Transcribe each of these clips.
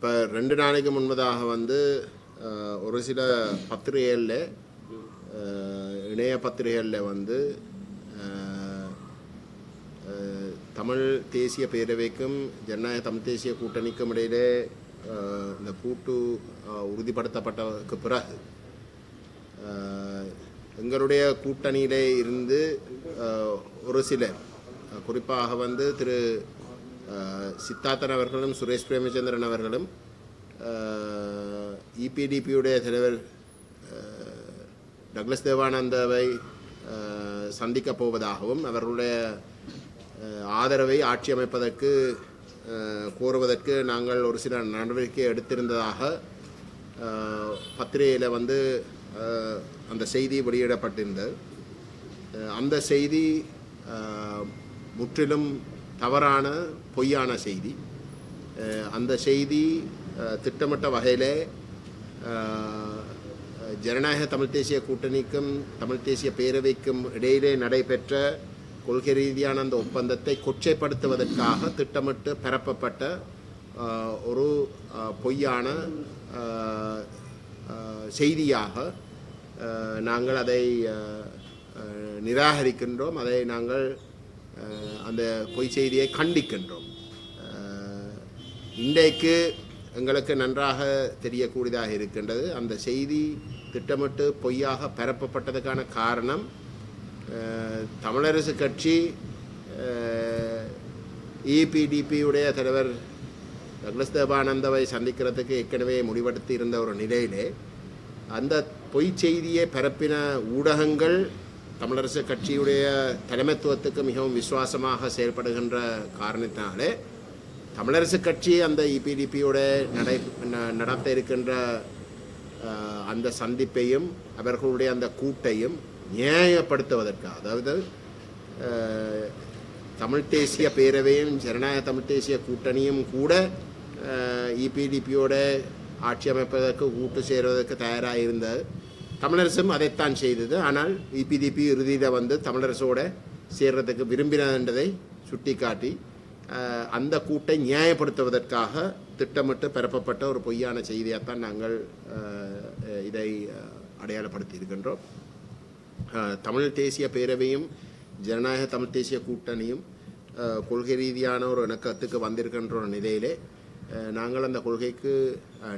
இப்போ 2 நாளைக்கு முன்பதாக வந்து ஒரு சில பத்திரிகைகளில் இணைய பத்திரிகைகளில் வந்து தமிழ் தேசிய பேரவைக்கும் ஜனநாயக தமிழ் தேசிய கூட்டணிக்கும் இடையிலே இந்த கூட்டு உறுதிப்படுத்தப்பட்டதற்கு பிறகு எங்களுடைய கூட்டணியிலே இருந்து ஒரு சிலர் குறிப்பாக வந்து திரு சித்தார்த்தன் அவர்களும் சுரேஷ் பிரேமச்சந்திரன் அவர்களும் இபிடிபியுடைய தலைவர் டக்ளஸ் தேவானந்தாவை சந்திக்கப் போவதாகவும் அவர்களுடைய ஆதரவை ஆட்சி அமைப்பதற்கு கோருவதற்கு நாங்கள் ஒரு சில நடவடிக்கை எடுத்திருந்ததாக பத்திரிகையில் வந்து அந்த செய்தி வெளியிடப்பட்டிருந்தது. அந்த செய்தி முற்றிலும் தவறான பொய்யான செய்தி. அந்த செய்தி திட்டமிட்ட வகையில் ஜனநாயக தமிழ் தேசிய கூட்டணிக்கும் தமிழ் தேசிய பேரவைக்கும் இடையிலே நடைபெற்ற கொள்கை ரீதியான அந்த ஒப்பந்தத்தை கொச்சைப்படுத்துவதற்காக திட்டமிட்டு பரப்பப்பட்ட ஒரு பொய்யான செய்தியாக நாங்கள் அதை நிராகரிக்கின்றோம். அதை நாங்கள் அந்த பொய் செய்தியை கண்டிக்கின்றோம். இன்றைக்கு எங்களுக்கு நன்றாக தெரியக்கூடியதாக இருக்கின்றது, அந்த செய்தி திட்டமிட்டு பொய்யாக பரப்பப்பட்டதுக்கான காரணம் தமிழரசு கட்சி இபிடிபியுடைய தலைவர் டக்ளஸ் தேவானந்தாவை சந்திக்கிறதுக்கு ஏற்கனவே முடிவெடுத்து இருந்த ஒரு நிலையிலே அந்த பொய் செய்தியை பரப்பின ஊடகங்கள் தமிழரசு கட்சியுடைய தலைமைத்துவத்துக்கு மிகவும் விசுவாசமாக செயல்படுகின்ற காரணத்தினாலே தமிழரசு கட்சி அந்த இபிடிபியோட நடத்த இருக்கின்ற அந்த சந்திப்பையும் அவர்களுடைய அந்த கூட்டையும் நியாயப்படுத்துவதற்காக, அதாவது தமிழ் தேசிய பேரவையும் ஜனநாயக தமிழ் தேசிய கூட்டணியும் கூட இபிடிபியோட ஆட்சி அமைப்பதற்கு கூட்டு சேருவதற்கு தயாராக இருந்தது. தமிழரசும் அதைத்தான் செய்தது. ஆனால் இபிடிபி இறுதியில் வந்து தமிழரசோடு சேர்றதுக்கு விரும்பினதை சுட்டிக்காட்டி அந்த கூட்டை நியாயப்படுத்துவதற்காக திட்டமிட்டு பரப்பப்பட்ட ஒரு பொய்யான செய்தியாகத்தான் நாங்கள் இதை அடையாளப்படுத்தி இருக்கின்றோம். தமிழ் தேசிய பேரவையும் ஜனநாயக தமிழ் தேசிய கூட்டணியும் கொள்கை ரீதியான ஒரு இணக்கத்துக்கு வந்திருக்கின்ற ஒரு நிலையிலே நாங்கள் அந்த கொள்கைக்கு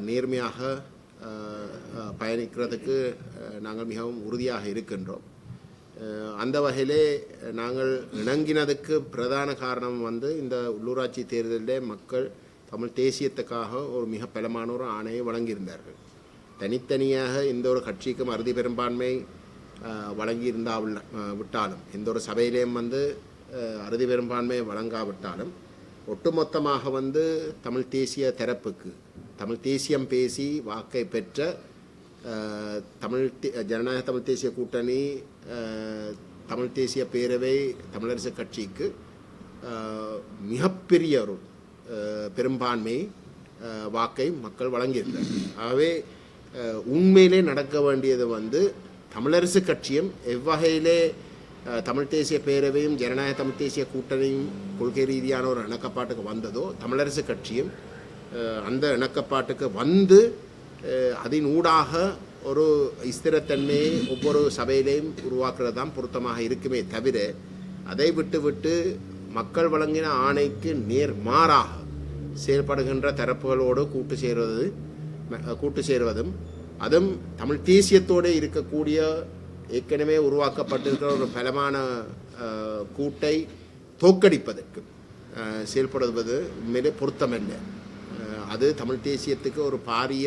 நேர்மையாக பயணிக்கிறதுக்கு நாங்கள் மிகவும் உறுதியாக இருக்கின்றோம். அந்த வகையிலே நாங்கள் இணங்கினதுக்கு பிரதான காரணம் வந்து இந்த உள்ளூராட்சி தேர்தலிலே மக்கள் தமிழ் தேசியத்துக்காக ஒரு மிக பலமான ஒரு ஆணையை வழங்கியிருந்தார்கள். தனித்தனியாக எந்த ஒரு கட்சிக்கும் அறுதி பெரும்பான்மை விட்டாலும் எந்த ஒரு சபையிலேயும் வந்து அறுதி பெரும்பான்மை வழங்காவிட்டாலும் ஒட்டுமொத்தமாக வந்து தமிழ் தேசிய தரப்புக்கு தமிழ் தேசியம் பேசி வாக்கை பெற்ற ஜனநாயக தமிழ் தேசிய கூட்டணி தமிழ் தேசிய பேரவை தமிழரசு கட்சிக்கு மிகப்பெரிய ஒரு பெரும்பான்மை வாக்கை மக்கள் வழங்கியிருந்தார்கள். ஆகவே உண்மையிலே நடக்க வேண்டியது வந்து தமிழரசு கட்சியும் எவ்வகையிலே தமிழ் தேசிய பேரவையும் ஜனநாயக தமிழ் தேசிய கூட்டணியும் கொள்கை ரீதியான ஒரு இணக்கப்பாட்டுக்கு வந்ததோ தமிழரசு கட்சியும் அந்த இணக்கப்பாட்டுக்கு வந்து அதன் ஊடாக ஒரு ஸ்திரத்தன்மையை ஒவ்வொரு சபையிலையும் உருவாக்குறது தான் பொருத்தமாக இருக்குமே தவிர அதை விட்டு மக்கள் வழங்கின ஆணைக்கு நேர்மாறாக செயல்படுகின்ற தரப்புகளோடு கூட்டு சேருவதும் அதுவும் தமிழ் தேசியத்தோடு இருக்கக்கூடிய ஏற்கனவே உருவாக்கப்பட்டிருக்கிற ஒரு பலமான கூட்டை தோற்கடிப்பதற்கு செயல்படுவது உண்மையிலே பொருத்தமல்ல. அது தமிழ் தேசியத்துக்கு ஒரு பாரிய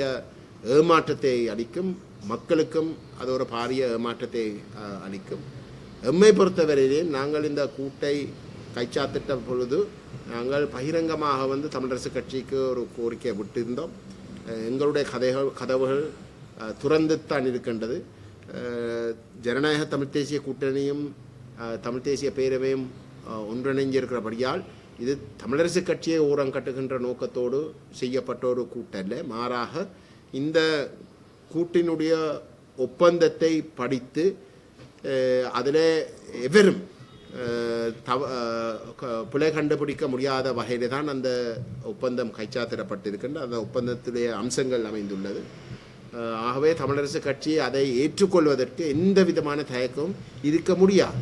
ஏமாற்றத்தை அளிக்கும், மக்களுக்கும் அது ஒரு பாரிய ஏமாற்றத்தை அளிக்கும். எம்மை பொறுத்தவரையிலே நாங்கள் இந்த கூட்டை கைச்சாத்திட்ட பொழுது நாங்கள் பகிரங்கமாக வந்து தமிழரசு கட்சிக்கு ஒரு கோரிக்கை விட்டிருந்தோம். எங்களுடைய கதவுகள் துறந்துத்தான் இருக்கின்றது. ஜனநாயக தமிழ் தேசிய கூட்டணியும் தமிழ் தேசிய பேரவையும் ஒன்றிணைஞ்சிருக்கிறபடியால் இது தமிழரசு கட்சியை ஓரம் கட்டுகின்ற நோக்கத்தோடு செய்யப்பட்ட ஒரு கூட்டல்ல, மாறாக இந்த கூட்டினுடைய ஒப்பந்தத்தை படித்து அதில் எவரும் பிழை கண்டுபிடிக்க முடியாத வகையில் தான் அந்த ஒப்பந்தம் கைச்சாத்திடப்பட்டிருக்கின்ற அந்த ஒப்பந்தத்துடைய அம்சங்கள் அமைந்துள்ளது. ஆகவே தமிழரசு கட்சி அதை ஏற்றுக்கொள்வதற்கு எந்த விதமான தயக்கமும் இருக்க முடியாது.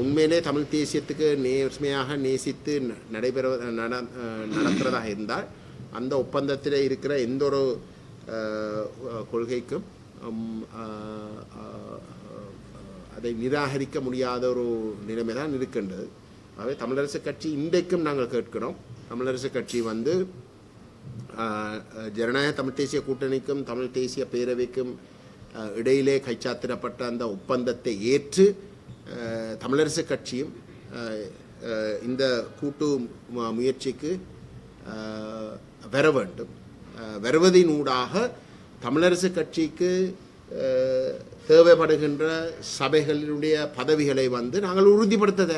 உண்மையிலே தமிழ் தேசியத்துக்கு நேர்மையாக நேசித்து நடக்கிறதாக இருந்தால் அந்த ஒப்பந்தத்தில் இருக்கிற எந்த ஒரு கொள்கைக்கும் அதை நிராகரிக்க முடியாத ஒரு நிலைமை தான் இருக்கின்றது. ஆகவே தமிழரசு கட்சி இன்றைக்கும் நாங்கள் கேட்கிறோம், தமிழரசு கட்சி வந்து ஜனநாயக தமிழ் தேசிய கூட்டணிக்கும் தமிழ் தேசிய பேரவைக்கும் இடையிலே கைச்சாத்திடப்பட்ட அந்த ஒப்பந்தத்தை ஏற்று தமிழரசு கட்சியும் இந்த கூட்டு முயற்சிக்கு வர வேண்டும். வருவதினூடாக தமிழரசு கட்சிக்கு தேவைப்படுகின்ற சபைகளினுடைய பதவிகளை வந்து நாங்கள் உறுதிப்படுத்த,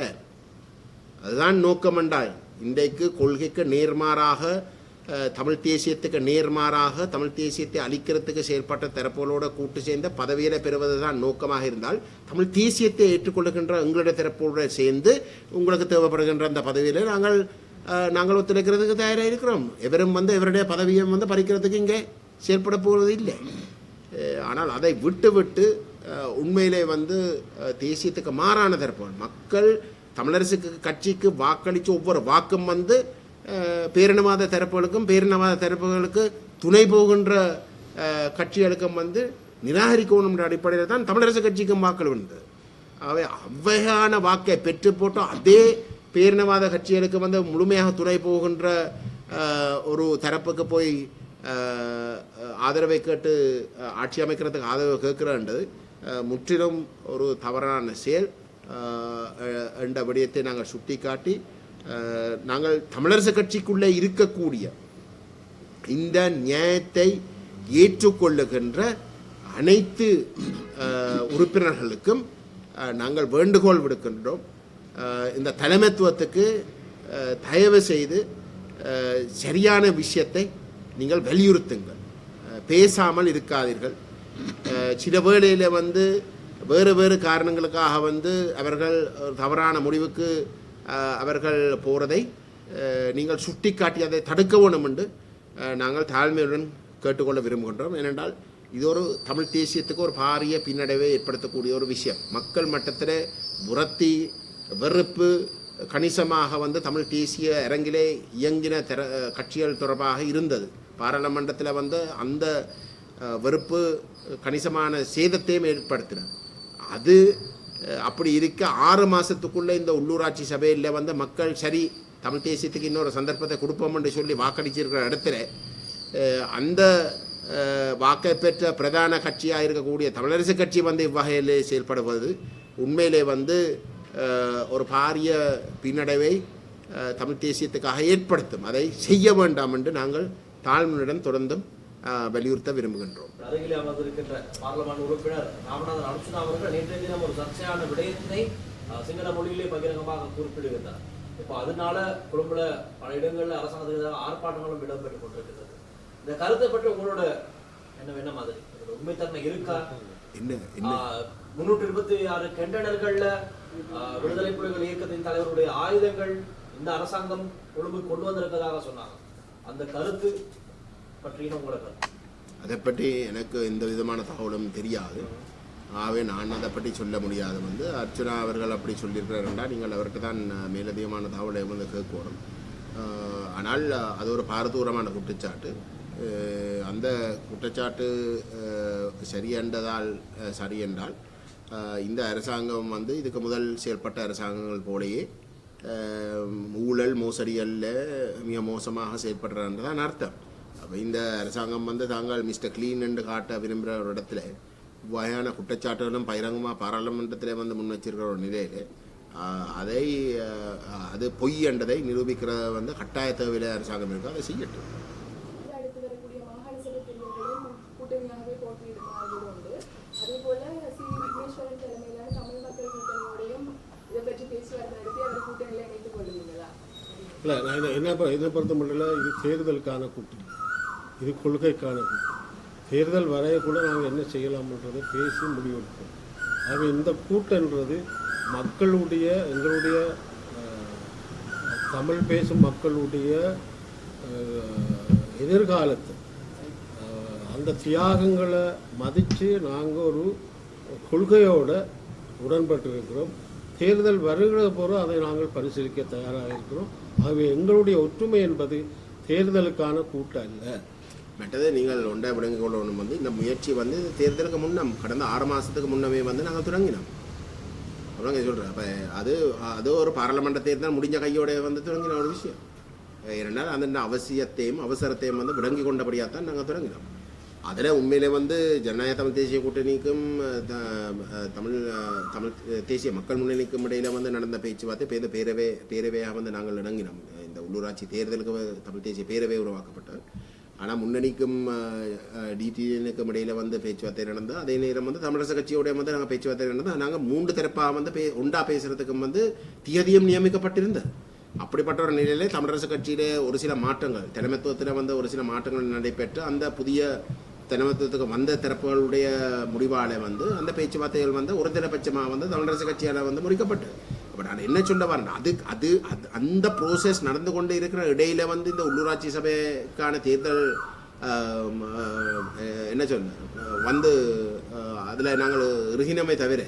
அதுதான் நோக்கம் என்றால் இன்றைக்கு கொள்கைக்கு நேர்மாறாக தமிழ் தேசியத்துக்கு நேர்மாறாக தமிழ் தேசியத்தை அளிக்கிறதுக்கு செயல்பட்ட தரப்புகளோட கூட்டு சேர்ந்த பதவிகளை பெறுவது தான் நோக்கமாக இருந்தால் தமிழ் தேசியத்தை ஏற்றுக்கொள்ளுகின்ற எங்களுடைய தரப்போடு சேர்ந்து உங்களுக்கு தேவைப்படுகின்ற அந்த பதவியில் நாங்கள் ஒத்துழைக்கிறதுக்கு தயாராக இருக்கிறோம். எவரும் வந்து எவருடைய பதவியை வந்து பறிக்கிறதுக்கு இங்கே செயல்பட போவது இல்லை. ஆனால் அதை விட்டு உண்மையிலே வந்து தேசியத்துக்கு மாறான தரப்புகள் மக்கள் தமிழரசு கட்சிக்கு வாக்களித்து ஒவ்வொரு வாக்கும் வந்து பேரினவாத தரப்புகளுக்கும் பேரினவாத தரப்புகளுக்கு துணை போகின்ற கட்சிகளுக்கும் வந்து நிராகரிக்கணும் என்ற அடிப்படையில் தான் தமிழரசு கட்சிக்கும் வாக்கள் வந்தது. ஆகவே அவ்வகையான வாக்கை பெற்று போட்டோம் அதே பேரினவாத கட்சிகளுக்கு வந்து முழுமையாக துணை போகின்ற ஒரு தரப்புக்கு போய் ஆதரவை கேட்டு ஆட்சி அமைக்கிறதுக்கு ஆதரவு கேட்கிறன்றது முற்றிலும் ஒரு தவறான செயல் என்ற விடயத்தை நாங்கள் சுட்டி காட்டி நாங்கள் தமிழரசு கட்சிக்குள்ளே இருக்கக்கூடிய இந்த நியாயத்தை ஏற்றுக்கொள்ளுகின்ற அனைத்து உறுப்பினர்களுக்கும் நாங்கள் வேண்டுகோள் விடுக்கின்றோம். இந்த தலைமைத்துவத்துக்கு தயவு செய்து சரியான விஷயத்தை நீங்கள் வலியுறுத்துங்கள், பேசாமல் இருக்காதீர்கள். சில வேளையில் வந்து வேறு காரணங்களுக்காக வந்து அவர்கள் தவறான முடிவுக்கு அவர்கள் போகிறதை நீங்கள் சுட்டி காட்டி அதை தடுக்க வேணும் என்று நாங்கள் தாழ்மையுடன் கேட்டுக்கொள்ள விரும்புகின்றோம். ஏனென்றால் இது ஒரு தமிழ் தேசியத்துக்கு ஒரு பாரிய பின்னடைவை ஏற்படுத்தக்கூடிய ஒரு விஷயம். மக்கள் மட்டத்தில் புரத்தி வெறுப்பு கணிசமாக வந்து தமிழ் தேசிய அரங்கிலே இயங்கின கட்சிகள் தொடர்பாக இருந்தது. பாராளுமன்றத்தில் வந்து அந்த வெறுப்பு கணிசமான சேதத்தையும் ஏற்படுத்தினது. அது அப்படி இருக்க 6 மாதத்துக்குள்ளே இந்த உள்ளூராட்சி சபையில் வந்து மக்கள் சரி தமிழ் தேசியத்துக்கு இன்னொரு சந்தர்ப்பத்தை கொடுப்போம் என்று சொல்லி வாக்களிச்சிருக்கிற இடத்துல அந்த வாக்கை பெற்ற பிரதான கட்சியாக இருக்கக்கூடிய தமிழரசு கட்சி வந்து இவ்வகையில் செயல்படுவது உண்மையிலே வந்து ஒரு பாரிய பின்னடைவை தமிழ் தேசியத்துக்காக ஏற்படுத்தும். அதை செய்ய வேண்டாம் என்று நாங்கள் தாழ்மையுடன் தொடர்ந்தும் வலியுறுத்த விரும்புகின்றோம். அருகில் அமர்ந்திருக்கின்ற பார்லமெண்ட் உறுப்பினர் ராமநாதன் அர்ச்சுனா அவர்கள் நேற்றைய தினம் ஒரு சர்ச்சையான விடயத்தினை சிங்கள மொழியிலே பகிரங்கமாக குறிப்பிடுகின்றனர். இப்போ அதனால கொழும்புல பல இடங்களில் அரசாங்கத்துக்கு எதிராக ஆர்ப்பாட்டங்களும் இடம்பெற்றுக் கொண்டிருக்கிறது. இந்த கருத்தை பற்றி உங்களோட என்ன மாதிரி உண்மைத்தன்மை இருக்கா? 326 கண்டனர்கள்ல விடுதலை புலிகள் இயக்கத்தின் தலைவருடைய ஆயுதங்கள் இந்த அரசாங்கம் கொழும்பு கொண்டு வந்திருப்பதாக சொன்னாங்க. அந்த கருத்து பற்றின உங்களோட கருத்து? அதை பற்றி எனக்கு எந்த விதமான தகவலும் தெரியாது. ஆகவே நான் அதை பற்றி சொல்ல முடியாது. வந்து அர்ச்சுனா அவர்கள் அப்படி சொல்லியிருக்கிறாருண்டா நீங்கள் அவருக்கு தான் மேலதிகமான தகவலை வந்து கேட்கணும். ஆனால் அது ஒரு பாரதூரமான குற்றச்சாட்டு. அந்த குற்றச்சாட்டு சரி என்றால் இந்த அரசாங்கம் வந்து இதுக்கு முதல் செயல்பட்ட அரசாங்கங்கள் போலேயே ஊழல் மோசடிகளில் மிக மோசமாக செயல்படுறான்னு தான் அர்த்தம். அப்போ இந்த அரசாங்கம் வந்து தாங்கள் மிஸ்டர் கிளீன் என்று காட்ட விரும்புகிற ஒரு இடத்துல வகையான குற்றச்சாட்டுகளும் பகிரங்கமாக பாராளுமன்றத்தில் வந்து முன் வச்சிருக்கிற ஒரு நிலையில் அது பொய் என்றதை நிரூபிக்கிறத வந்து கட்டாய தேவையில அரசாங்கம் இருக்குது, அதை செய்யட்டும். இல்லை, நான் என்னை பொறுத்த மட்டும் இது தேர்தலுக்கான கூட்டம், இது கொள்கைக்கான கூட்டம். தேர்தல் வரைய கூட நாங்கள் என்ன செய்யலாம்ன்றதை பேசி முடிவெடுப்போம். ஆக இந்த கூட்டன்றது மக்களுடைய எங்களுடைய தமிழ் பேசும் மக்களுடைய எதிர்காலத்தை அந்த தியாகங்களை மதித்து நாங்கள் ஒரு கொள்கையோடு உடன்பட்டிருக்கிறோம். தேர்தல் வருகிற போது அதை நாங்கள் பரிசீலிக்க தயாராக இருக்கிறோம். ஆகவே எங்களுடைய ஒற்றுமை என்பது தேர்தலுக்கான கூட்டம் அல்ல. மற்றது நீங்கள் ஒன்றை விளங்கிக் கொள்ளணும் வந்து இந்த முயற்சி வந்து தேர்தலுக்கு முன்னம் கடந்த 6 மாதத்துக்கு முன்னமே வந்து நாங்கள் தொடங்கினோம். அப்படிங்க சொல்கிறேன். அப்போ அது ஒரு பாராளுமன்ற தேர்தல் முடிஞ்ச கையோட வந்து தொடங்கின ஒரு விஷயம். ஏனென்றால் அந்த அவசியத்தையும் அவசரத்தையும் வந்து விளங்கி கொண்டபடியாக தான் நாங்கள் தொடங்கினோம். அதில் உண்மையிலே வந்து ஜனநாயக தமிழ் தேசிய கூட்டணிக்கும் தமிழ் தேசிய மக்கள் முன்னணிக்கும் இடையில் வந்து நடந்த பேச்சுவார்த்தை பேரவையாக வந்து நாங்கள் இணங்கினோம். இந்த உள்ளூராட்சி தேர்தலுக்கு தமிழ் தேசிய பேரவை உருவாக்கப்பட்டது. ஆனால் முன்னணிக்கும் டிடிஎனுக்கும் இடையில் வந்து பேச்சுவார்த்தை நடந்தது. அதே நேரம் வந்து தமிழரசு கட்சியோட வந்து நாங்கள் பேச்சுவார்த்தை நடந்தது. நாங்கள் 3 தரப்பாக வந்து ஒன்றா பேசுகிறதுக்கும் வந்து தியதியும் நியமிக்கப்பட்டிருந்தது. அப்படிப்பட்ட ஒரு நிலையிலே தமிழரசு கட்சியிலே ஒரு சில மாற்றங்கள் தலைமைத்துவத்தில் வந்து ஒரு சில மாற்றங்கள் நடைபெற்று அந்த புதிய தலைமைத்துவத்துக்கு வந்த தரப்புகளுடைய முடிவால் வந்து அந்த பேச்சுவார்த்தைகள் வந்து ஒருதலைபட்சமாக வந்து தமிழரசு கட்சியால் வந்து முறிக்கப்பட்டு. அப்போ நான் என்ன சொல்ல வரேன், அது அந்த ப்ரோசஸ் நடந்து கொண்டு இருக்கிற இடையில வந்து இந்த உள்ளூராட்சி சபைக்கான தேர்தல் என்ன சொல்ல வந்து அதில் நாங்கள் இறுகினமே தவிர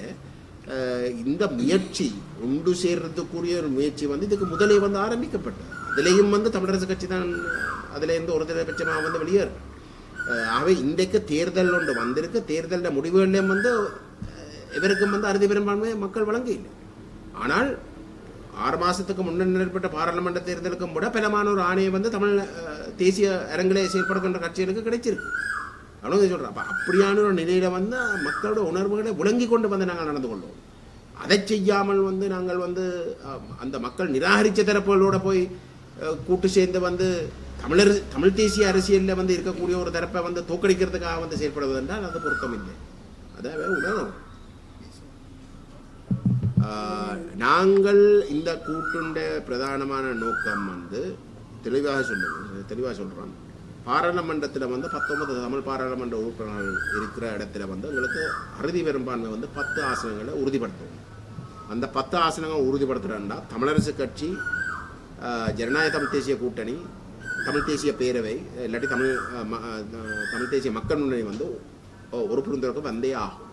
இந்த முயற்சி ஒன்று சேர்றதுக்குரிய ஒரு முயற்சி வந்து இதுக்கு முதலே வந்து ஆரம்பிக்கப்பட்டது. அதுலேயும் வந்து தமிழரசு கட்சி தான் அதுலேருந்து ஒருதலைபட்சமாக வந்து வெளியேறும். ஆகவே இன்றைக்கு தேர்தல் ஒன்று வந்திருக்கு. தேர்தலில் முடிவுகளையும் வந்து இவருக்கும் வந்து அறுதி பெரும்பான்மை மக்கள் வழங்க இல்லை. ஆனால் 6 மாதத்துக்கு முன்னர் நடைபெற்ற பாராளுமன்ற தேர்தலுக்கும் கூட பலமான ஒரு ஆணையை வந்து தமிழ் தேசிய அரங்கிலே செயல்படுகின்ற கட்சிகளுக்கு கிடைச்சிருக்கு. அவ்வளோ சொல்கிறேன். அப்போ அப்படியான ஒரு நிலையில் வந்து மக்களோட உணர்வுகளை விளங்கி கொண்டு வந்து நாங்கள் நடந்து கொள்வோம். அதை செய்யாமல் வந்து நாங்கள் வந்து அந்த மக்கள் நிராகரித்த தரப்புகளோட போய் கூட்டு சேர்ந்து வந்து தமிழ் தேசிய அரசியலில் வந்து இருக்கக்கூடிய ஒரு தரப்பை வந்து தோக்கடிக்கிறதுக்காக வந்து செயல்படுவது என்றால் அது பொருத்தம் இல்லை. அதாவது உணர்வு நாங்கள் இந்த கூட்டுண்ட பிரதானமான நோக்கம் வந்து தெளிவாக சொல்கிறோம். பாராளுமன்றத்தில் வந்து 19 தமிழ் பாராளுமன்ற உறுப்பினர்கள் இருக்கிற இடத்துல வந்து எங்களுக்கு அறுதி பெரும்பான்மை வந்து 10 ஆசனங்களை உறுதிப்படுத்தும். அந்த 10 ஆசனங்கள் உறுதிப்படுத்துகிறா தமிழரசு கட்சி, ஜனநாயக தமிழ் தேசிய கூட்டணி, தமிழ் தேசிய பேரவை இல்லாட்டி தமிழ் தேசிய மக்கள் முன்னணி வந்து ஒரு புரிந்துணர்வுக்கு வந்தே ஆகும்.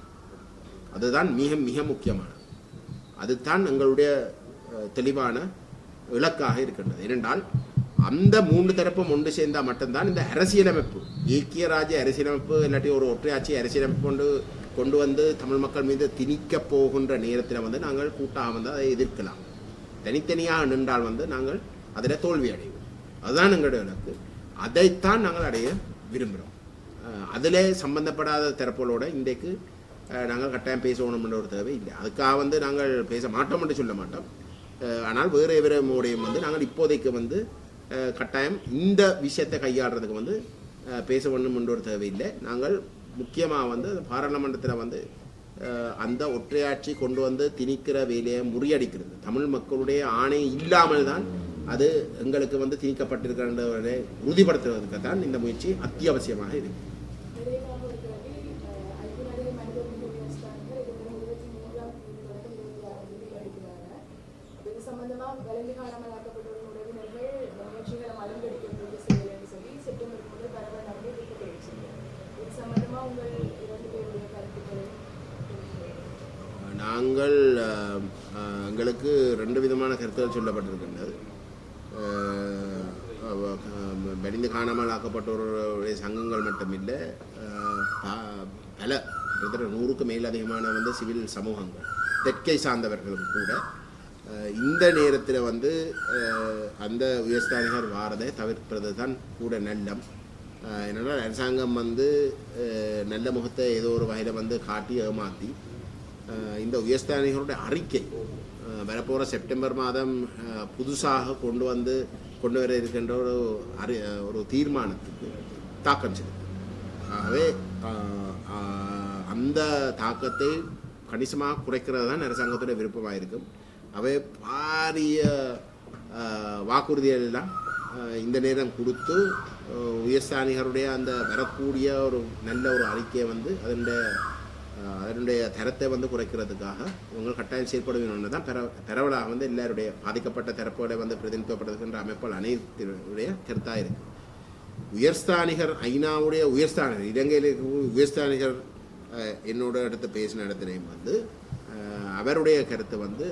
அதுதான் மிக மிக முக்கியமானது. அதுதான் எங்களுடைய தெளிவான இலக்காக இருக்கின்றது. ஏனென்றால் அந்த 3 தரப்பும் ஒன்று சேர்ந்தால் மட்டும்தான் இந்த அரசியலமைப்பு ஏக்கிய ராஜ்ய அரசியலமைப்பு இல்லாட்டி ஒரு ஒற்றையாட்சி அரசியலமைப்பு கொண்டு வந்து தமிழ் மக்கள் மீது திணிக்க போகின்ற நேரத்தில் வந்து நாங்கள் கூட்டாக வந்து அதை எதிர்க்கலாம். தனித்தனியாக நின்றால் வந்து நாங்கள் அதில் தோல்வி அடைவோம். அதுதான் எங்களுடைய இலக்கு. அதைத்தான் நாங்கள் அடைய விரும்புகிறோம். அதில் சம்பந்தப்படாத தரப்புகளோட இன்றைக்கு நாங்கள் கட்டாயம் பேசணும்ன்ற ஒரு தேவை இல்லை. அதுக்காக வந்து நாங்கள் பேச மாட்டோம் என்று சொல்ல மாட்டோம். ஆனால் வேறு எவரையும் வந்து நாங்கள் இப்போதைக்கு வந்து கட்டாயம் இந்த விஷயத்தை கையாடுறதுக்கு வந்து பேச வேண்டும் என்ற ஒரு தேவையில்லை. நாங்கள் முக்கியமாக வந்து பாராளுமன்றத்தில் வந்து அந்த ஒற்றையாட்சி கொண்டு வந்து திணிக்கிற வேலையை முறியடிக்கிறது. தமிழ் மக்களுடைய ஆணை இல்லாமல் தான் அது எங்களுக்கு வந்து திணிக்கப்பட்டிருக்கின்றவரை உறுதிப்படுத்துவதற்கு தான் இந்த முயற்சி அத்தியாவசியமாக இருக்கு. நாங்கள் எங்களுக்கு 2 விதமான கருத்துக்கள் சொல்லப்பட்டிருக்கின்றது. வெளிந்து காணாமல் ஆக்கப்பட்டவருடைய சங்கங்கள் மட்டுமில்லை, பல கிட்டத்தட்ட 100க்கு மேல் அதிகமான வந்து சிவில் சமூகங்கள் தெற்கை சார்ந்தவர்களும் கூட இந்த நேரத்தில் வந்து அந்த உயர்ஸ்தானிகர் வாரதை தவிர்ப்பது தான் கூட நல்லம். என்னென்னால் அரசாங்கம் வந்து நல்ல முகத்தை ஏதோ ஒரு வகையில் வந்து காட்டி ஏமாற்றி இந்த உயர்ஸ்தானிகளுடைய அறிக்கை வரப்போகிற செப்டம்பர் மாதம் புதுசாக கொண்டு வர இருக்கின்ற ஒரு தீர்மானத்துக்கு தாக்கம் செலுத்தும். ஆகவே அந்த தாக்கத்தை கணிசமாக குறைக்கிறது தான் அரசாங்கத்துடைய விருப்பமாக இருக்கும். அவை பாரிய வாக்குறுதிகள் எல்லாம் இந்த நேரம் கொடுத்து உயர்ஸ்தானிகருடைய அந்த வரக்கூடிய ஒரு நல்ல ஒரு அறிக்கையை வந்து அதனுடைய அதனுடைய தரத்தை வந்து குறைக்கிறதுக்காக இவங்க கட்டாயம் செயற்படுவீங்க தான் பரவலாக வந்து எல்லாருடைய பாதிக்கப்பட்ட தரப்புகளை வந்து பிரதிநிதித்துவப்படுத்துகின்ற அமைப்புகள் அனைத்துடைய கருத்தாக இருக்குது. உயர்ஸ்தானிகர் ஐநாவுடைய உயர்ஸ்தானிகர் இலங்கையில் இருக்கக்கூடிய உயர்ஸ்தானிகர் என்னோட இடத்து பேசின இடத்துலையும் வந்து அவருடைய கருத்து வந்து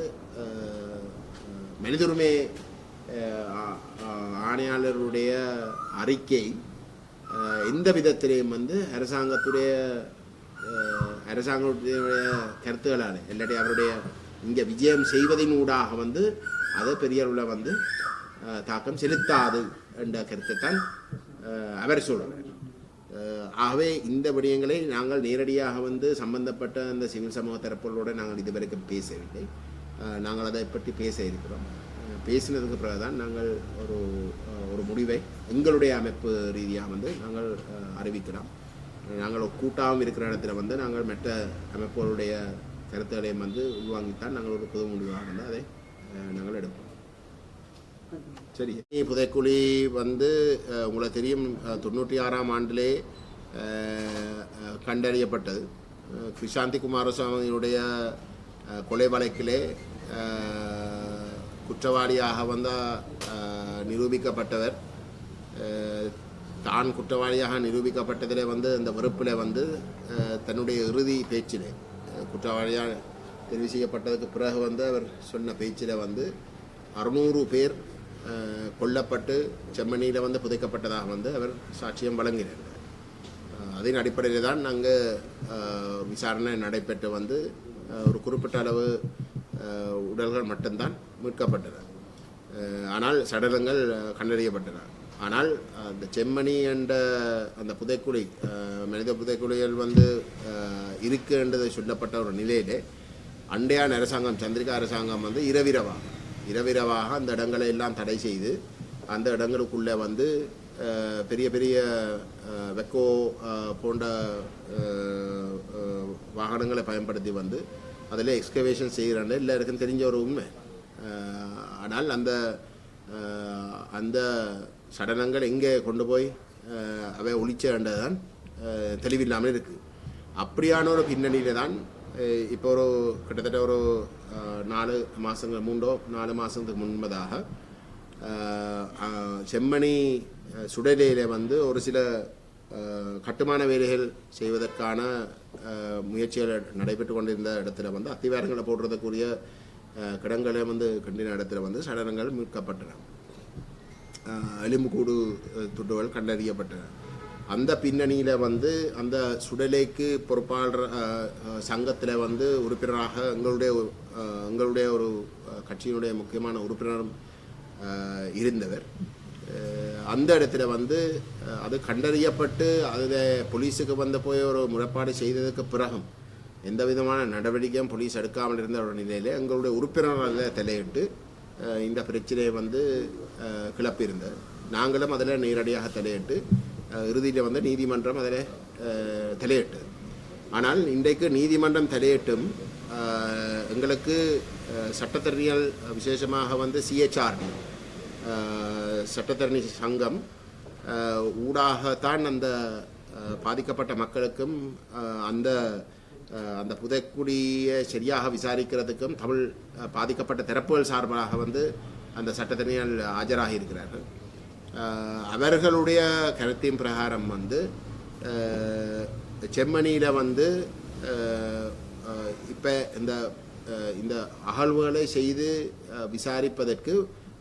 மனித உரிமை ஆணையாளருடைய அறிக்கை எந்த விதத்திலையும் வந்து அரசாங்கத்துடைய கருத்துக்களால் இல்லாட்டி அவருடைய இங்கே விஜயம் செய்வதனூடாக வந்து அது பெரிய அளவில் வந்து தாக்கம் செலுத்தாது என்ற கருத்தை தான் அவர் சொல்கிறார். ஆகவே இந்த விடயங்களை நாங்கள் நேரடியாக வந்து சம்பந்தப்பட்ட அந்த சிவில் சமூக தரப்புகளோடு நாங்கள் இதுவரைக்கும் பேசவில்லை. நாங்கள் அதை பற்றி பேச இருக்கிறோம். பேசினதுக்கு பிறகு தான் நாங்கள் ஒரு முடிவை எங்களுடைய அமைப்பு ரீதியாக வந்து நாங்கள் அறிவிக்கிறோம். நாங்கள் கூட்டாகவும் இருக்கிற இடத்துல வந்து நாங்கள் மற்ற அமைப்புகளுடைய கருத்துக்களையும் வந்து உள்வாங்கித்தான் நாங்கள் ஒரு புது முடிவாக வந்து அதை நாங்கள் எடுப்போம். சரி, புதைக்குழி வந்து உங்களுக்கு தெரியும் 96ஆம் ஆண்டிலே கண்டறியப்பட்டது. கிருஷாந்தி குமாரசுவாமியினுடைய கொலை வழக்கிலே குற்றவாளியாக வந்து நிரூபிக்கப்பட்டவர் தான் குற்றவாளியாக நிரூபிக்கப்பட்டதிலே வந்து அந்த வெறுப்பில் வந்து தன்னுடைய இறுதி பேச்சிலே குற்றவாளியாக தெரிவு செய்யப்பட்டதுக்கு பிறகு வந்து அவர் சொன்ன பேச்சில் வந்து 600 பேர் கொல்லப்பட்டு செம்மணியில் வந்து புதைக்கப்பட்டதாக வந்து அவர் சாட்சியம் வழங்கினார். அதன் அடிப்படையில் தான் நாங்கள் விசாரணை நடைபெற்று வந்து ஒரு குறிப்பிட்ட அளவு உடல்கள் மட்டும்தான் மீட்கப்பட்டன. ஆனால் சடலங்கள் கண்டறியப்பட்டன. ஆனால் அந்த செம்மணி என்ற அந்த புதைக்குழி மனித புதைக்குழிகள் வந்து இருக்குன்றதை சொல்லப்பட்ட ஒரு நிலையிலே அண்டையான அரசாங்கம் சந்திரிகா அரசாங்கம் வந்து இரவிரவாக அந்த இடங்களை எல்லாம் தடை செய்து அந்த இடங்களுக்குள்ளே வந்து பெரிய பெரிய வெக்கோ போன்ற வாகனங்களை பயன்படுத்தி வந்து அதில் எக்ஸ்கவேஷன் செய்கிறாங்க எல்லாருக்கும் தெரிஞ்ச ஒரு உண்மை. ஆனால் அந்த சடலங்கள் எங்கே கொண்டு போய் அவை ஒழிச்சேன்றதுதான் தெளிவில்லாமல் இருக்குது. அப்படியான ஒரு பின்னணியில் தான் இப்போ ஒரு கிட்டத்தட்ட ஒரு 4 மாதத்துக்கு முன்பதாக செம்மணி சுடலையில் வந்து ஒரு சில கட்டுமான வேலைகள் செய்வதற்கான முயற்சிகள் நடைபெற்று கொண்டிருந்த இடத்துல வந்து அத்திவாரங்களை போடுறதுக்குரிய கிடங்களை வந்து கண்டின இடத்துல வந்து சடலங்கள் மீட்கப்பட்டன. எலும்புக்கூடு துண்டுகள் கண்டறியப்பட்டன. அந்த பின்னணியில் வந்து அந்த சுடலைக்கு பொறுப்பாளர் சங்கத்தில் வந்து உறுப்பினராக எங்களுடைய ஒரு கட்சியினுடைய முக்கியமான உறுப்பினரும் இருந்தவர். அந்த இடத்துல வந்து அது கண்டறியப்பட்டு அதில் போலீஸுக்கு வந்து போய் ஒரு முறைப்பாடு செய்ததுக்கு பிறகும் எந்த விதமான நடவடிக்கையும் போலீஸ் எடுக்காமல் இருந்த ஒரு நிலையில் எங்களுடைய உறுப்பினர்கள் தலையிட்டு இந்த பிரச்சனையை வந்து கிளப்பியிருந்தார். நாங்களும் அதில் நேரடியாக தலையிட்டு இறுதியில் வந்து நீதிமன்றம் அதில் தலையிட்டு. ஆனால் இன்றைக்கு நீதிமன்றம் தலையிட்டும் எங்களுக்கு சட்டத்தரணிகள் விசேஷமாக வந்து சிஹெச்ஆர்டி சட்டத்தரணி சங்கம் ஊடாகத்தான் அந்த பாதிக்கப்பட்ட மக்களுக்கும் அந்த புதைக்குடியை சரியாக விசாரிக்கிறதுக்கும் தமிழ் பாதிக்கப்பட்ட தரப்புகள் சார்பாக வந்து அந்த சட்டத்தரணிகள் ஆஜராகி இருக்கிறார்கள். அவர்களுடைய கருத்தின் பிரகாரம் வந்து செம்மணியில் வந்து இப்போ இந்த அகழ்வுகளை செய்து விசாரிப்பதற்கு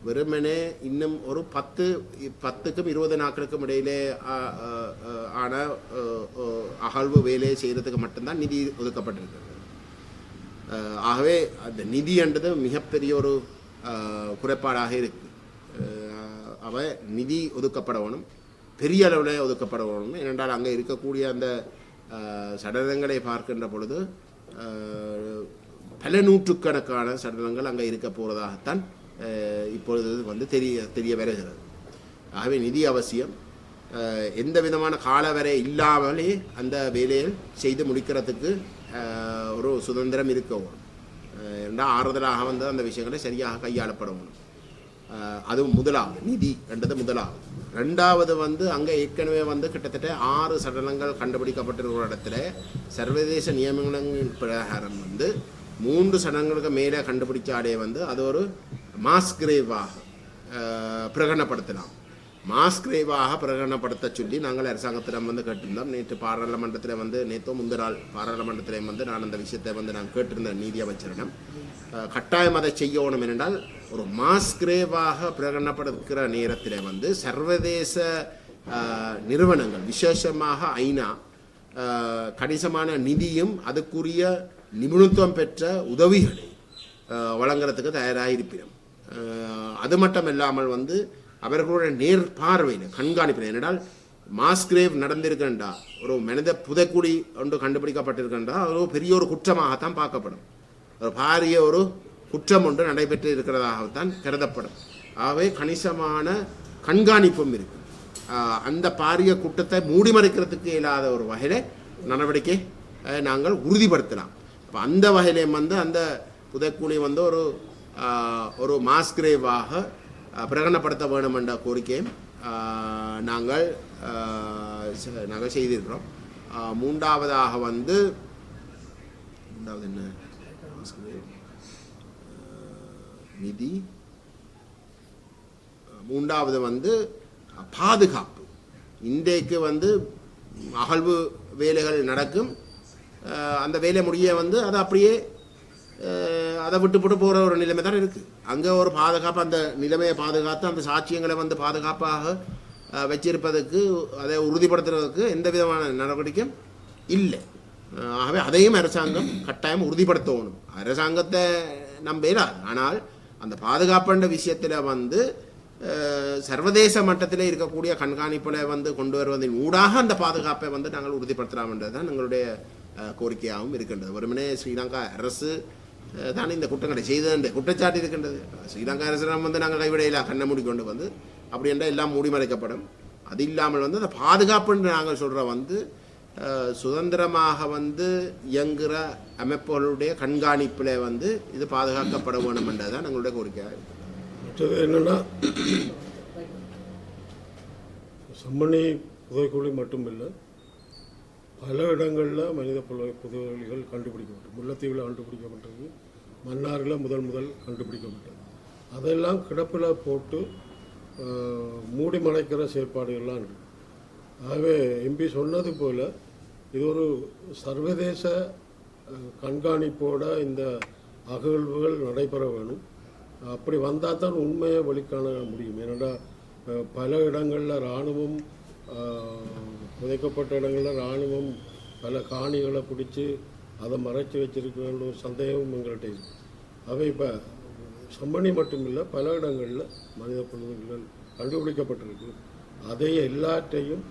வெறுமனே இன்னும் ஒரு 10க்கும் 20 நாட்களுக்கும் இடையிலே ஆன அகழ்வு வேலையை செய்கிறதுக்கு மட்டும்தான் நிதி ஒதுக்கப்பட்டிருக்கிறது. ஆகவே அந்த நிதி என்றது மிகப்பெரிய ஒரு குறைபாடாக இருக்குது. நிதி ஒதுக்கப்படணும், பெரிய அளவில் ஒதுக்கப்படணும். ஏனென்றால் அங்கே இருக்கக்கூடிய அந்த சடலங்களை பார்க்கின்ற பொழுது பல நூற்றுக்கணக்கான சடலங்கள் அங்கே இருக்க போகிறதாகத்தான் இப்பொழுது வந்து தெரிய வருகிறது. ஆகவே நிதி அவசியம். எந்த விதமான காலவரை இல்லாமலே அந்த வேலையை செய்து முடிக்கிறதுக்கு ஒரு சுதந்திரம் இருக்கவும் என்றால் ஆறுதலாக வந்து அந்த விஷயங்களை சரியாக கையாளப்படணும். அதுவும் முதலாவது நிதி என்றது முதலாவது. ரெண்டாவது வந்து அங்கே ஏற்கனவே வந்து கிட்டத்தட்ட 6 சடலங்கள் கண்டுபிடிக்கப்பட்டிருக்கிற இடத்துல சர்வதேச நியமனங்களின் பிரகாரம் வந்து 3 சடலங்களுக்கு மேலே கண்டுபிடிச்சாலே வந்து அது ஒரு மாஸ் கிரேவாக பிரகடனப்படுத்தலாம். மாஸ் கிரேவாக பிரகடனப்படுத்த சொல்லி நாங்கள் அரசாங்கத்திடம் வந்து கேட்டிருந்தோம். நேற்று பாராளுமன்றத்தில் வந்து நேற்றோ முந்தினால் பாராளுமன்றத்திலே வந்து நான் அந்த விஷயத்தை வந்து நான் கேட்டிருந்தேன் நீதி அமைச்சரிடம். கட்டாயம் அதை செய்யணும் என்றால் ஒரு மாஸ் கிரேவாக பிரகடனப்படுத்துகிற நேரத்தில் வந்து சர்வதேச நிறுவனங்கள் விசேஷமாக ஐநா கணிசமான நிதியும் அதுக்குரிய நிபுணத்துவம் பெற்ற உதவிகளை வழங்குறதுக்கு தயாராக இருப்பினோம். அது மட்டும் இல்லாமல் வந்து அவர்களுடைய நேர்பார்வையில் கண்காணிப்பில் என்னென்றால் மாஸ் கிரேவ் நடந்திருக்கின்றா ஒரு மனித புதைக்குடி ஒன்று கண்டுபிடிக்கப்பட்டிருக்கின்றா ஒரு பெரிய ஒரு குற்றமாகத்தான் பார்க்கப்படும். ஒரு பாரிய ஒரு குற்றம் ஒன்று நடைபெற்று இருக்கிறதாகத்தான் கருதப்படும். ஆகவே கணிசமான கண்காணிப்பும் இருக்கு. அந்த பாரிய குற்றத்தை மூடிமறைக்கிறதுக்கு இல்லாத ஒரு வகையில் நடவடிக்கை நாங்கள் உறுதிப்படுத்தலாம். இப்போ அந்த வகையிலே வந்து அந்த புதைக்குழி வந்து ஒரு மாஸ் கிரேவாக பிரகடனப்படுத்த வேண்டும் என்ற கோரிக்கையும் நாங்கள் செய்திருக்கிறோம். மூன்றாவதாக வந்து என்ன நிதி, மூன்றாவது வந்து பாதுகாப்பு. இன்றைக்கு வந்து அகழ்வு வேலைகள் நடக்கும். அந்த வேலை முடிய வந்து அதை அப்படியே அதை விட்டு போகிற ஒரு நிலைமை தான் இருக்குது. அங்கே ஒரு பாதுகாப்பு, அந்த நிலைமையை பாதுகாத்து அந்த சாட்சியங்களை வந்து பாதுகாப்பாக வச்சிருப்பதற்கு அதை உறுதிப்படுத்துறதுக்கு எந்த விதமான நடவடிக்கையும் இல்லை. ஆகவே அதையும் அரசாங்கம் கட்டாயம் உறுதிப்படுத்தணும். அரசாங்கத்தை நம்பலாது. ஆனால் அந்த பாதுகாப்புன்ற விஷயத்தில் வந்து சர்வதேச மட்டத்தில் இருக்கக்கூடிய கண்காணிப்பில் வந்து கொண்டு வருவதன் ஊடாக அந்த பாதுகாப்பை வந்து நாங்கள் உறுதிப்படுத்தலாம்ன்றது தான் எங்களுடைய கோரிக்கையாகவும் இருக்கின்றது. வெறுமனே ஸ்ரீலங்கா அரசு தான் இந்த குற்றங்களை செய்தது குற்றச்சாட்டு இருக்கின்றது. ஸ்ரீலங்கா அரசிடம் வந்து நாங்கள் கைவிடையில கண்ணை மூடிக்கொண்டு வந்து அப்படி என்றால் எல்லாம் மூடிமறைக்கப்படும். அது இல்லாமல் வந்து அந்த பாதுகாப்புன்னு நாங்கள் சொல்கிற வந்து சுதந்திரமாக வந்து இயங்குகிற அமைப்புகளுடைய கண்காணிப்பில் வந்து இது பாதுகாக்கப்பட வேண்டும் என்றதான் எங்களுடைய கோரிக்கையாக இருக்குது. மற்றது என்னென்னா செம்மணி புதைக்குழி மட்டுமில்லை, பல இடங்களில் மனித புதைகுழிகள் கண்டுபிடிக்கப்பட்டது. முல்லைத்தீவில் கண்டுபிடிக்கப்பட்டது, மன்னாரில் முதல் கண்டுபிடிக்கப்பட்டது. அதெல்லாம் கிடப்பில் போட்டு மூடி மறைக்கிற செயற்பாடுகள்லாம் இருக்குது. ஆகவே எம்பி சொன்னது போல் இது ஒரு சர்வதேச கண்காணிப்போட இந்த அகழ்வுகள் நடைபெற வேணும். அப்படி வந்தால் தான் உண்மையை வெளிக்காண முடியும். ஏன்னா பல இடங்களில் இராணுவம் புதைக்கப்பட்ட இடங்களில் இராணுவம் பல காணிகளை பிடிச்சி அதை மறைச்சி வச்சிருக்கிற ஒரு சந்தேகம் எங்கள்கிட்ட இருக்குது. அவை இப்போ செம்மணி மட்டுமில்லை, பல இடங்களில் மனித புதைகுழிகள் கண்டுபிடிக்கப்பட்டிருக்கு. அதை எல்லாற்றையும்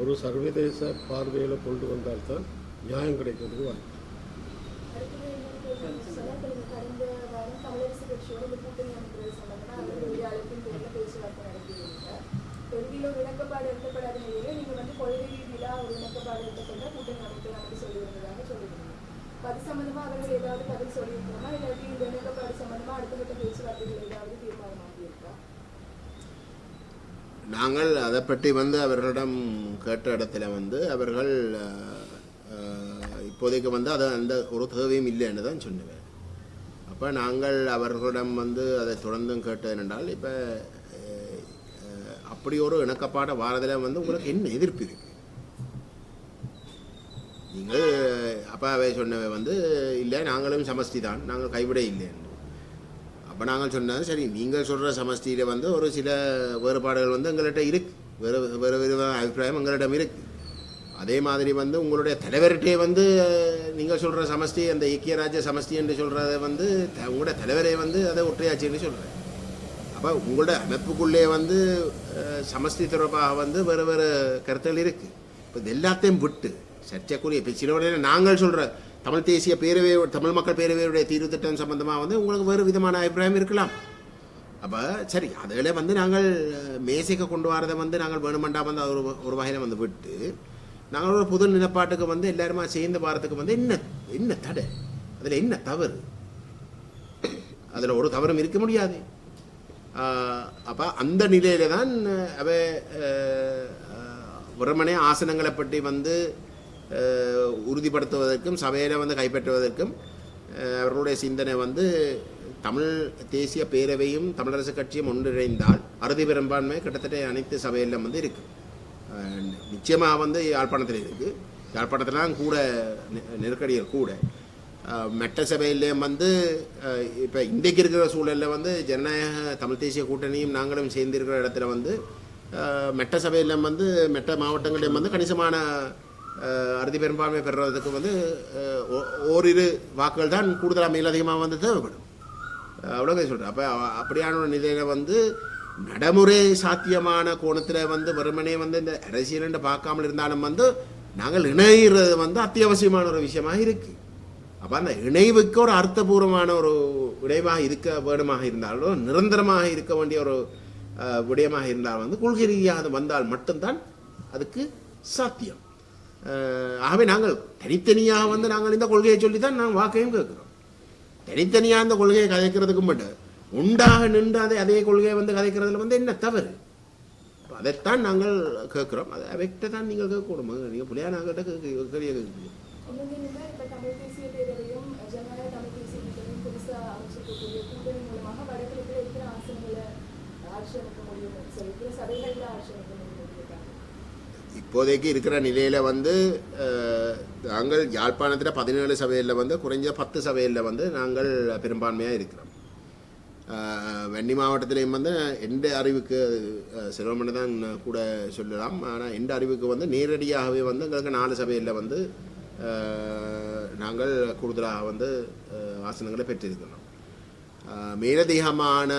ஒரு சர்வதேச பார்வையில் கொண்டு வந்தால்தான் நியாயம் கிடைக்கிறதுக்கு வாய்ப்பு. இணக்கப்பாடு எடுக்கப்படாத நிலையில் நீங்கள் வந்து கொள்கை ரீதியாக ஒரு இணக்கப்பாடு எடுத்துக்கொண்ட கூட்டணி அமைக்கலாம் என்று சொல்லியிருந்ததாக சொல்லியிருந்தீங்க. அது சம்பந்தமாக அவர்கள் ஏதாவது பதில் சொல்லியிருக்கோமா, இல்லாட்டி இந்த இணக்கப்பாடு சம்பந்தமாக அடுத்தப்பட்ட பேச்சுவார்த்தைகள் ஏதாவது தீர்மானமாக இருக்கா? நாங்கள் அதை பற்றி வந்து அவர்களிடம் கேட்ட இடத்துல வந்து அவர்கள் இப்போதைக்கு வந்து அதை அந்த ஒரு தேவையும் இல்லைன்னு தான் சொன்னேன். அப்போ நாங்கள் அவர்களிடம் வந்து அதை தொடர்ந்தும் கேட்டது என்றால் இப்போ அப்படி ஒரு இணக்கப்பாட வாரதில் வந்து உங்களுக்கு என்ன எதிர்ப்பு இருக்கு? நீங்கள் அப்போ அவை சொன்னவை வந்து இல்லை நாங்களும் சமஷ்டி தான், நாங்கள் கைவிட இல்லைன்னு. அப்போ நாங்கள் சொன்னது சரி, நீங்கள் சொல்கிற சமஷ்டியில் வந்து ஒரு சில வேறுபாடுகள் வந்து எங்கள்கிட்ட இருக்குது, வேறு விதமான அபிப்பிராயம் எங்களிடம் இருக்குது. அதே மாதிரி வந்து உங்களுடைய தலைவர்கிட்டே வந்து நீங்கள் சொல்கிற சமஷ்டி அந்த ஐக்கிய ராஜ்ய சமஷ்டி என்று சொல்கிறத வந்து உங்களுடைய தலைவரே வந்து அதை ஒற்றையாட்சின்னு சொல்கிறேன். அப்போ உங்களோட அமைப்புக்குள்ளே வந்து சமஷ்டி தொடர்பாக வந்து வேறு வேறு கருத்துகள் இருக்குது. இப்போ இது எல்லாத்தையும் விட்டு சர்ச்சைக்குரிய இப்போ சில உடனே நாங்கள் சொல்கிற தமிழ் தேசிய பேரவை தமிழ் மக்கள் பேரவையுடைய தீர்வு திட்டம் சம்பந்தமாக வந்து உங்களுக்கு வேறு விதமான அபிப்பிராயம் இருக்கலாம். அப்போ சரி, அதில் வந்து நாங்கள் மேசைக்கு கொண்டு வரதை வந்து நாங்கள் வேணுமெண்டா வந்து அது ஒரு வகையில் வந்து விட்டு நாங்கள் ஒரு புது நிலப்பாட்டுக்கு வந்து எல்லாருமா சேர்ந்து வாரத்துக்கு வந்து என்ன தடை, அதில் என்ன தவறு? அதில் ஒரு தவறும் இருக்க முடியாது. அப்போ அந்த நிலையில தான் அவ வெறுமனே ஆசனங்களை பற்றி வந்து உறுதிப்படுத்துவதற்கும் சபையில் வந்து கைப்பற்றுவதற்கும் அவர்களுடைய சிந்தனை வந்து தமிழ் தேசிய பேரவையும் தமிழரசு கட்சியும் ஒன்றிணைந்தால் அறுதி பெரும்பான்மை கிட்டத்தட்ட அனைத்து சபையிலும் வந்து இருக்குது. நிச்சயமாக வந்து யாழ்ப்பாணத்தில் இருக்குது. யாழ்ப்பாணத்தில் தான் கூட நெருக்கடிகள் கூட. மெட்ட சபையிலேயும் வந்து இப்போ இன்றைக்கு இருக்கிற சூழலில் வந்து ஜனநாயக தமிழ் தேசிய கூட்டணியும் நாங்களும் சேர்ந்திருக்கிற இடத்துல வந்து மெட்ட சபையிலும் வந்து மெட்ட மாவட்டங்களிலும் வந்து கணிசமான அறுதி பெரும்பான்மை பெறுவதற்கு வந்து ஓரிரு வாக்குகள் தான் கூடுதலாக மேலதிகமாக வந்து தேவைப்படும். அவ்வளோதான் சொல்கிறேன். அப்போ அப்படியான ஒரு நிலையில் வந்து நடைமுறை சாத்தியமான கோணத்தில் வந்து வெறுமனே வந்து இந்த அரசியல் பார்க்காமல் இருந்தாலும் வந்து நாங்கள் இணைகிறது வந்து அத்தியாவசியமான ஒரு விஷயமாக இருக்குது. அப்போ அந்த இணைவுக்கு ஒரு அர்த்தபூர்வமான ஒரு இணைவாக இருக்க வேணுமாக இருந்தாலும் நிரந்தரமாக இருக்க வேண்டிய ஒரு விடயமாக இருந்தால் வந்து கொள்கை ரீதியாக வந்தால் மட்டும்தான் அதுக்கு சாத்தியம். ஆகவே நாங்கள் தனித்தனியாக வந்து நாங்கள் இந்த கொள்கையை சொல்லி தான் நாங்கள் வாக்கையும் கேட்குறோம். தனித்தனியாக அந்த கொள்கையை கதைக்கிறதுக்கு மட்டும் உண்டாக நின்று அதே கொள்கையை வந்து கதைக்கிறதுல வந்து என்ன தவறு? அதைத்தான் நாங்கள் கேட்குறோம். அதை அவைக்கிட்ட தான் நீங்கள் கேட்கணும். நீங்கள் பிள்ளையா நாங்கள் கேள்வியை கேட்குறீங்க. தமிழ் தேசிய பேரவையும் ஜனநாயக தமிழ் தேசிய கூட்டணியும் புதுசாக அமைச்சிருக்கக்கூடிய கூட்டணி மூலமாக வடகிழக்கில் இருக்கிற ஆசனங்களை ஆட்சி அமைக்க முடியும், இருக்கிற சபைகளில் ஆட்சி அமைக்க முடியும். இப்போதைக்கு இருக்கிற நிலையில் வந்து நாங்கள் யாழ்ப்பாணத்தில் 17 சபையில் வந்து குறைஞ்ச 10 சபையில் வந்து நாங்கள் பெரும்பான்மையாக இருக்கிறோம். வன்னி மாவட்டத்திலையும் வந்து எந்த அறிவுக்கு செல்வமணி தான் கூட சொல்லலாம். ஆனால் எந்த அறிவுக்கு வந்து நேரடியாகவே வந்து எங்களுக்கு 4 சபையில் வந்து நாங்கள் கூடுதலாக வந்து ஆசனங்களை பெற்றிருக்கிறோம். மேலதிகமான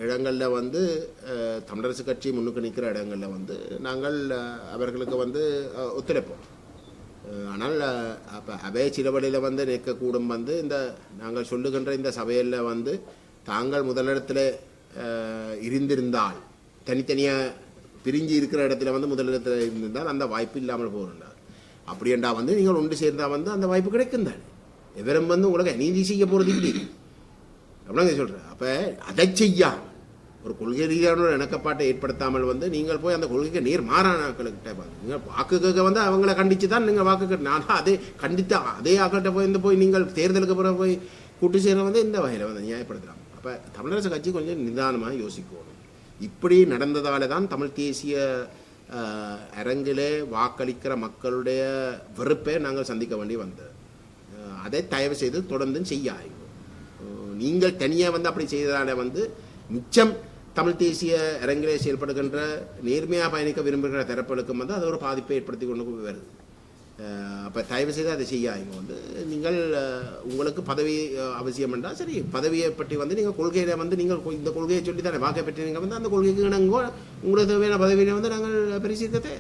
இடங்களில் வந்து தமிழரசு கட்சி முன்னுக்கு நிற்கிற இடங்களில் வந்து நாங்கள் அவர்களுக்கு வந்து ஒத்துழைப்போம். ஆனால் அப்போ அவை சிலவழியில் வந்து நிற்கக்கூடும் வந்து இந்த நாங்கள் சொல்லுகின்ற இந்த சபையில் வந்து தாங்கள் முதலிடத்தில் இருந்திருந்தால் தனித்தனியாக பிரிஞ்சு இருக்கிற இடத்துல வந்து முதலிடத்தில் இருந்திருந்தால் அந்த வாய்ப்பு இல்லாமல் போகின்றார். அப்படியேண்டா வந்து நீங்கள் ஒன்று சேர்ந்தால் வந்து அந்த வாய்ப்பு கிடைக்கும் தானே. எவரும் வந்து உங்களுக்கு நீதி செய்ய போகிறது இல்லை அப்படிங்க சொல்கிறேன். அப்போ அதை செய்யாமல் ஒரு கொள்கை ரீதியான ஒரு இணக்கப்பாட்டை ஏற்படுத்தாமல் வந்து நீங்கள் போய் அந்த கொள்கைக்கு நேர் மாறானாக்களுக்கிட்ட நீங்கள் வாக்கு கேட்க வந்து அவங்கள கண்டித்து தான் நீங்கள் வாக்கு கேட்டு நான் அதே கண்டித்து அதே ஆக்கிட்ட போய் நீங்கள் தேர்தலுக்கு பிறகு போய் கூட்டு சேர வந்து இந்த வகையில் வந்து நியாயப்படுத்தலாம். அப்போ தமிழரசு கட்சி கொஞ்சம் நிதானமாக யோசிக்கணும். இப்படி நடந்ததால தான் தமிழ் தேசிய அரங்கிலே வாக்களிக்கிற மக்களுடைய வெறுப்பை நாங்கள் சந்திக்க வேண்டி வந்தது. அதை தயவு செய்து தொடர்ந்து செய்ய ஆகும். நீங்கள் தனியாக வந்து அப்படி செய்ததால வந்து மிச்சம் தமிழ் தேசிய அரங்கிலே செயல்படுகின்ற நேர்மையாக பயணிக்க விரும்புகிற தரப்புகளுக்கும் வந்து அது ஒரு பாதிப்பை ஏற்படுத்தி கொண்டு வருது. அப்போ தயவு செய்து அதை செய்யாங்க வந்து நீங்கள் உங்களுக்கு பதவி அவசியம் என்றால் சரி, பதவியை பற்றி வந்து நீங்கள் கொள்கையில் வந்து நீங்கள் இந்த கொள்கையை சொல்லி தானே வாக்கை பற்றி நீங்கள் வந்து அந்த கொள்கைக்கு நாங்கள் உங்களுக்கு தேவையான பதவியை வந்து நாங்கள் பரிசீலிக்கத்தை